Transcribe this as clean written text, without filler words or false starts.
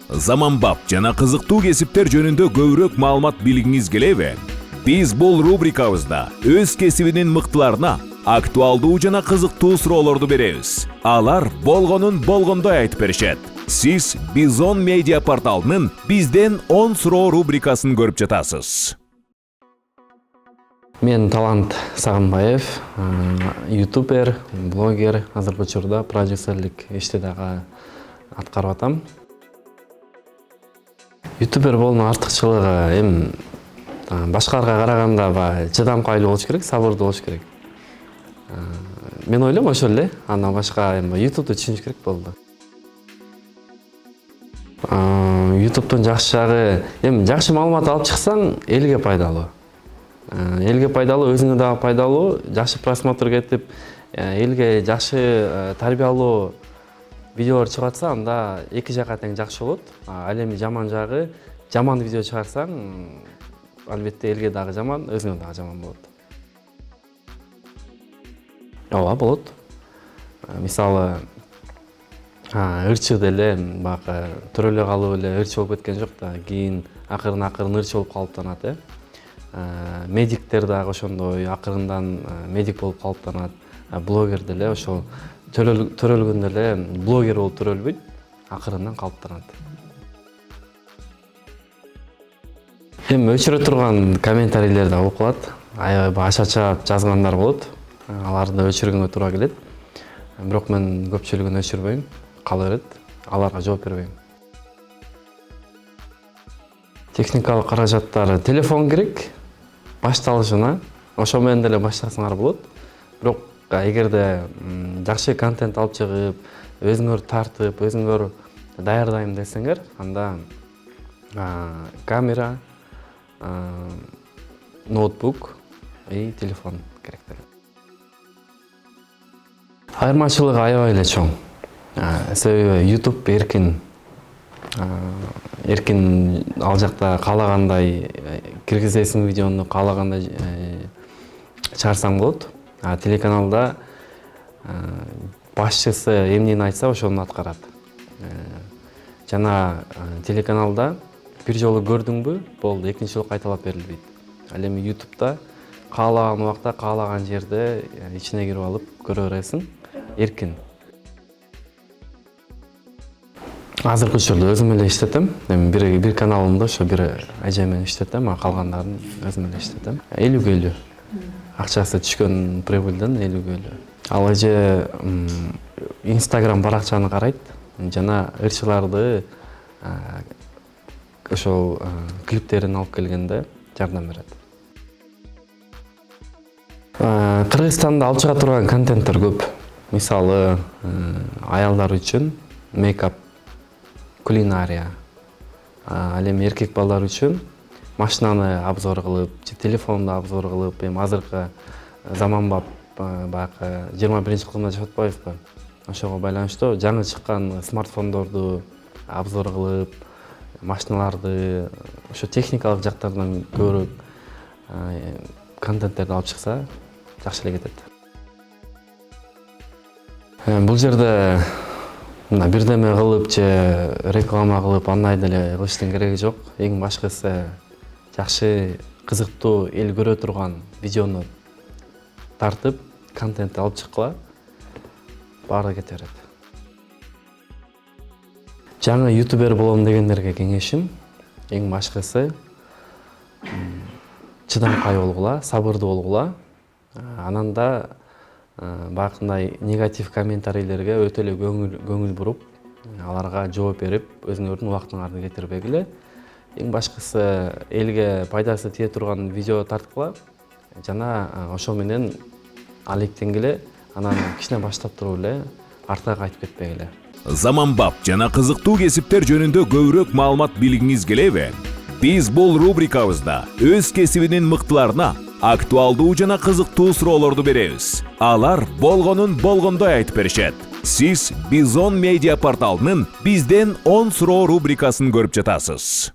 Заманбап жана кызыктуу кесиптер жөнүндө көбүрөөк маалымат билгиңиз келеби? Биз бул рубрикабызда өз кесибинин мыктыларына актуалдуу жана кызыктуу суроолорду беребиз. Алар болгонун болгондой айтып беришет. Сиз Бизон медиа порталынын бизден 10 суроо рубрикасын көрүп жатасыз. Мен Талант Сагынбаев, ютубер, блогер, азыркы учурда продюсерлик ишти дагы аткарып атам. Ютубер болуунун артыкчылыгы эми башкаларга караганда чыдамкайлуу болуш керек, сабырдуу болуш керек. Мен ойлойм ошол эле, андан башка ютубду түшүнүш керек болду. Ютубтун жакшы жагы, жакшы маалымат алып чыксаң, элге пайдалуу. Элге пайдалуу, өзүңө дагы пайдалуу, жакшы просмотр кетип, элге жакшы тарбиялуу видеолор чыгып атса, анда эки жака тең жакшы болот. Ал эми жаман жагы, жаман видео чыгарсаң, албетте элге дагы жаман, өзүңө дагы жаман болот. Ооба, болот. Мисалы, ырчы деле баягы төрөлө калып эле ырчы болуп кеткен жок да, кийин акырын ырчы болуп калыптанат, Медиктер дагы ошондой акырындан медик болуп калыптанат. Блогер деле ошол төрөлгөндө эле блогер болуп төрөлбөйт, акырындан калыптанат. Эми өчүрө турган комментарийлер да окулат. Аябай аша-чаап жазгандар болот. Аларды өчүргөнгө туура келет. Бирок мен көпчүлүгүн өчүрбөйм, кала берет. Аларга жооп бербейм. Техникалык каражаттар, телефон керек. Башталышына, ошо менен деле баштасаңар болот. Бирок эгерде жакшы контент алып чыгып, өзүңөр тартып, өзүңөр даярдайм десеңер, анда камера, ноутбук и телефон керек. Айырмачылыгы аябай эле чоң. Себеби YouTube эркин ал жакта каалагандай киргизесиң видеону, каалагандай чыгарсаң болот. Телеканалда башчысы эмнени айтса ошону аткарат. Жана телеканалда бир жолу көрдүңбү, болду, экинчи жолу кайталап берилбейт. Ал эми YouTube'да каалаган убакта, каалаган жерде ичине кирип алып көрө бересиң, эркин. Азыркы учурда өзүм эле иштетем. Эми бир каналымда ошо бир эже менен иштетем, калгандарын өзүм эле иштетем. 50-50. Акчасы түшкөн прибыльден 50-50. Ал эже Instagram баракчаны карайт жана ырчыларды ошол клиптерин алып келгенде жардам берет. Кыргызстанда алып чыга турган контенттер көп. Мисалы, аялдар үчүн мейкап, кулинария. Ал эми эркек балдар үчүн машинаны обзор кылып, телефонду обзор кылып, эми азыркы заманбап баягы 21-кылымда жашап атпайбызбы? Ошого байланыштуу жаңы чыккан смартфондорду обзор кылып, машиналарды, ошо техникалык жактардан көбүрөөк контенттерди алып чыкса, жакшы эле кетет. Бул жерде бирдеме кылып же реклама кылып андай деле кылыштын кереги жок. Эң башкысы жакшы, кызыктуу, эл көрө турган видеону тартып, контент алып чыккыла, баары кете берет. Жаңы ютубер болом дегендерге кеңешим, эң башкысы чыдамкай болгула, сабырдуу болгула. Анан да бакындай негатив комментарийлерге өтө эле көңүл буруп, аларга жооп берип, өзүңөрдүн убактыңарды кетирбегиле. Эң башкысы элге пайдасы тие турган видео тарткыла, жана ошо менен алектенгиле, анан кичине баштап туруп эле артка кайтып кетпегиле. Заманбап жана кызыктуу кесиптер жөнүндө көбүрөөк маалымат билгиңиз келеби? Биз бул рубрикабызда өз кесибинин мыктыларына актуалдуу жана кызыктуу суроолорду беребиз. Алар болгонун болгондой айтып беришет. Сиз Бизон медиа порталынын бизден 10 суроо рубрикасын көрүп жатасыз.